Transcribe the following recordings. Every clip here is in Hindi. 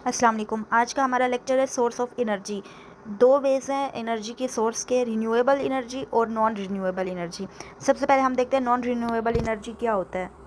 अस्सलाम वालेकुम। आज का हमारा लेक्चर है सोर्स ऑफ एनर्जी। दो वेज हैं एनर्जी के सोर्स के, रिन्यूएबल एनर्जी और नॉन रिन्यूएबल एनर्जी। सबसे पहले हम देखते हैं नॉन रिन्यूएबल एनर्जी क्या होता है।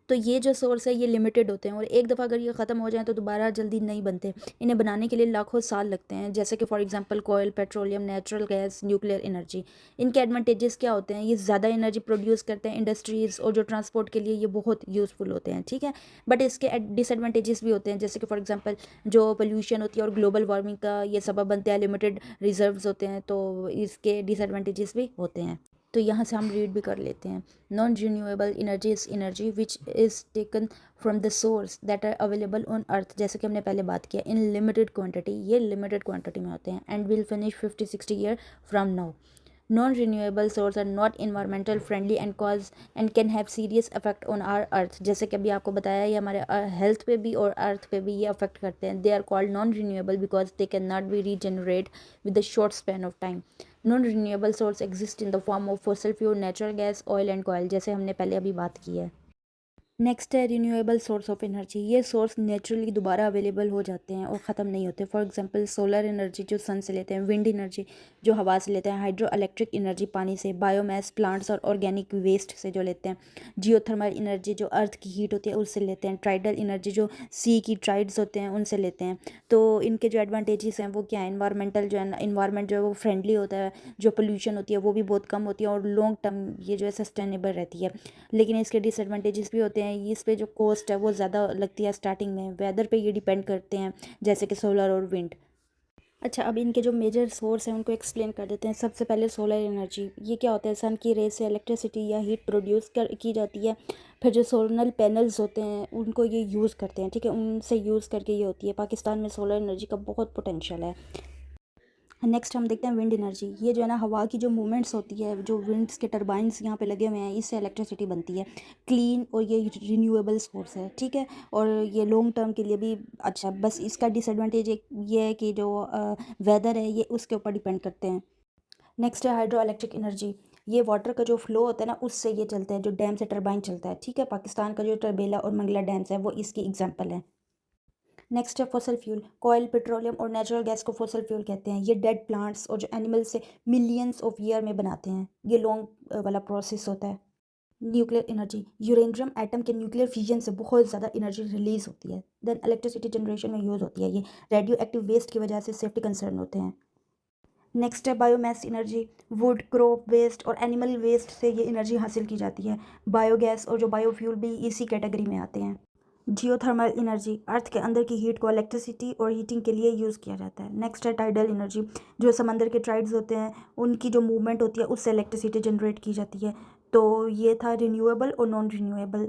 तो ये जो सोर्स है ये लिमिटेड होते हैं और एक दफ़ा अगर ये ख़त्म हो जाए तो दोबारा जल्दी नहीं बनते। इन्हें बनाने के लिए लाखों साल लगते हैं, जैसे कि फॉर एग्जांपल कोयल, petroleum, natural gas, nuclear energy. इनके एडवांटेजेस क्या होते हैं? ये ज़्यादा एनर्जी प्रोड्यूस करते हैं इंडस्ट्रीज़ और जो ट्रांसपोर्ट के लिए ये बहुत यूज़फुल होते हैं, ठीक है। बट इसके डिसएडवांटेजेस भी होते हैं, जैसे कि फॉर एग्जाम्पल जो पोल्यूशन होती है और ग्लोबल वार्मिंग का ये सबब बनते हैं, लिमिटेड रिजर्व्स होते हैं, तो इसके डिसएडवांटेजेस भी होते हैं। तो यहाँ से हम रीड भी कर लेते हैं। Non renewable energy is energy which is taken from the source that are available on earth, जैसे कि हमने पहले बात किया, इन लिमिटेड क्वांटिटी। ये लिमिटेड क्वांटिटी में होते हैं and will finish 50-60 year from now. Non renewable source are not environmental friendly and cause and can have serious effect on our earth, जैसे कि अभी आपको बताया ये हमारे हेल्थ पे भी और अर्थ पे भी ये अफेक्ट करते हैं। They are called non renewable because they can not be regenerate with the short span of time. Non renewable source exist in the form of fossil fuel, natural gas, oil and coal, जैसे हमने पहले अभी बात की है। नेक्स्ट है रिन्यूएबल सोर्स ऑफ एनर्जी। ये सोर्स नेचुरली दोबारा अवेलेबल हो जाते हैं और ख़त्म नहीं होते। फॉर एग्जांपल सोलर एनर्जी जो सन से लेते हैं, विंड एनर्जी जो हवा से लेते हैं, हाइड्रो इलेक्ट्रिक एनर्जी पानी से, बायोमास प्लांट्स और ऑर्गेनिक वेस्ट से जो लेते हैं, जियोथर्मल एनर्जी जो अर्थ की हीट होती है उससे लेते हैं, ट्राइडल एनर्जी जो सी की ट्राइड्स होते हैं उनसे लेते हैं। तो इनके जो एडवांटेजेस हैं वो क्या है? इन्वायरमेंटल जो है, इन्वायरमेंट जो है वो फ्रेंडली होता है, जो पोल्यूशन होती है वो भी बहुत कम होती है और लॉन्ग टर्म ये जो है सस्टेनेबल रहती है। लेकिन इसके डिसएडवांटेजेस भी होते हैं। इस पे जो कॉस्ट है वो ज़्यादा लगती है स्टार्टिंग में। वेदर पे ये डिपेंड करते हैं, जैसे कि सोलर और विंड। अच्छा, अब इनके जो मेजर सोर्स हैं उनको एक्सप्लेन कर देते हैं। सबसे पहले सोलर एनर्जी। ये क्या होता है? सन की रेज से इलेक्ट्रिसिटी या हीट प्रोड्यूस की जाती है। फिर जो सोलर पैनल्स होते हैं उनको ये यूज़ करते हैं, ठीक है, उनसे यूज़ करके ये होती है। पाकिस्तान में सोलर एनर्जी का बहुत पोटेंशियल है। नेक्स्ट हम देखते हैं विंड एनर्जी। ये जो है ना हवा की जो मूवमेंट्स होती है, जो विंड्स के टरबाइंस यहाँ पे लगे हुए हैं, इससे इलेक्ट्रिसिटी बनती है। क्लीन और ये रिन्यूएबल सोर्स है, ठीक है, और ये लॉन्ग टर्म के लिए भी अच्छा। बस इसका डिसएडवांटेज एक ये है कि जो वेदर है ये उसके ऊपर डिपेंड करते हैं। नेक्स्ट है हाइड्रो इलेक्ट्रिक एनर्जी। ये वाटर का जो फ्लो होता है ना उससे ये चलता है, जो डैम से टरबाइन चलता है, ठीक है। पाकिस्तान का जो टरबेला और मंगला डैम्स है वो इसकी एग्जाम्पल है। नेक्स्ट है फॉसल फ्यूल। कोयल, पेट्रोलियम और नेचुरल गैस को फॉसल फ्यूल कहते हैं। ये डेड प्लांट्स और जो एनिमल्स से मिलियंस ऑफ ईयर में बनाते हैं। ये लॉन्ग वाला प्रोसेस होता है। Nuclear energy. यूरेनियम एटम के न्यूक्लियर फिजन से बहुत ज़्यादा एनर्जी रिलीज होती है, देन इलेक्ट्रिसिटी जनरेशन में यूज़ होती है। ये रेडियो एक्टिव वेस्ट की वजह से सेफ्टी कंसर्न होते हैं। नेक्स्ट है biomass energy. Wood, crop waste और एनिमल वेस्ट से ये एनर्जी हासिल की जाती है। बायोगैस और जो बायोफ्यूल भी इसी कैटेगरी में आते हैं। Geothermal energy. अर्थ के अंदर की हीट को इलेक्ट्रिसिटी और हीटिंग के लिए यूज़ किया जाता है। नेक्स्ट है टाइडल एनर्जी। जो समंदर के ट्राइड्स होते हैं उनकी जो मूवमेंट होती है उससे इलेक्ट्रिसिटी जनरेट की जाती है। तो ये था रिन्यूएबल और नॉन रिन्यूएबल।